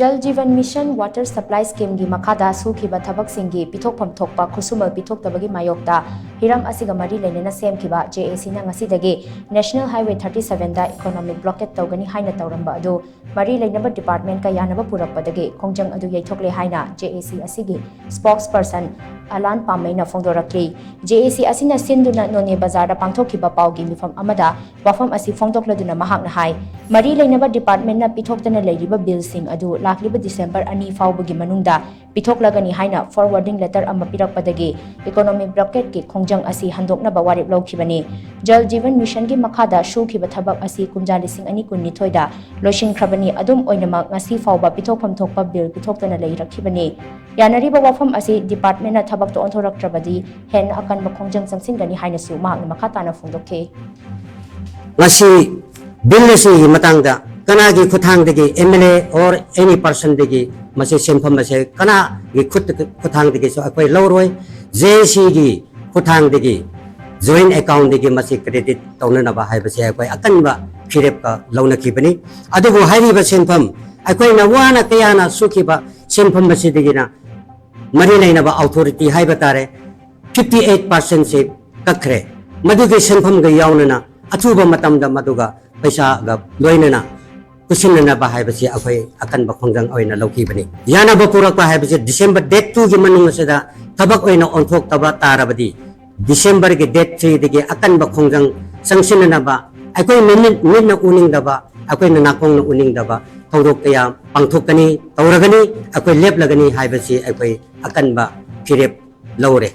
जल जीवन mission water supply scheme की मखादा सुखिबा थबक सिंगी पिथोकफम थोकपा खुसुमल पिथोकतबगी मायोकता हिराम असिगा मरी लेनेना सेमखिबा JAC ना ngasiदगी नेशनल हाईवे 37 दा इकोनॉमिक ब्लॉकेट तौगनी हाइना तौरंबा अदु मरी लेनेबा डिपार्टमेंट का यानबा पुरकपदगी खोंगजंग अदु येथोकले हाइना JAC असिगी स्पोक्सपर्सन ALLAN पामेना फोंगदोरक्ली JAC असिना सिंदुना नोने बाजार पांथोखिबा पाउगी मिफम अमदा वाफम असि फोंगदोकलदुना महाकना हाई मरी लेनेबा डिपार्टमेंट ना पिथोकतना लेरिबा बिल सिंग अदु लाखलिबा डिसेंबर 2 फाउबगी मनुंगदा पिथोकलगनी हाइना फॉरवर्डिंग लेटर अमा पिरकपदगी इकोनॉमिक ब्लॉकेट की खोंगजंग असि हंदोकनबा वारिप लौखिबनी जल जीवन मिशन की मखादा शुखिबा थबक असि कुमजा लिसिंग अनि कुन्निथोय दा लोइसिंख्रबनी अदुम ओइनमक ngasi फाउबा पिथोकफम थोकपा बिल पिथोकतना लेरखिबनी यानरिबा वाफम असि डिपार्टमेंट ना थबक तो ओंथोरक्त्रबदी हेन अकन खोंगजंग संसिंगनी हाइनसु माहक मखाताना फोंदोखे ngasi bill si matangda kana gi khuthang degi MLA or any person degi mase senpham mase kana gi khuthang degi so akoi loroi JC gi khuthang degi joint account degi mase credit tawnana ba hai base akoi akan ba phirep ka launa khibani adugo hairi ba senpham akoi na wana kayana sukhiba senpham mase degi na mari laina ba authority hai batare 58% se kakre madugi senpham ga yawnana achuba matamda maduga paisa ga loinana kusinna ba hai basi akhoi akan ba khongjang oina lauki bani Yanaba Purakpadagi December date 2 gi manung seda thabak oina onthok taba tarabadi December gi date 3 digi akan ba khongjang sangsinna ba akhoi minute na uning daba akhoi na nakong na uning daba thorok kaya pangthokani tauragani akhoi lep lagani hai basi akhoi akan ba phirep laure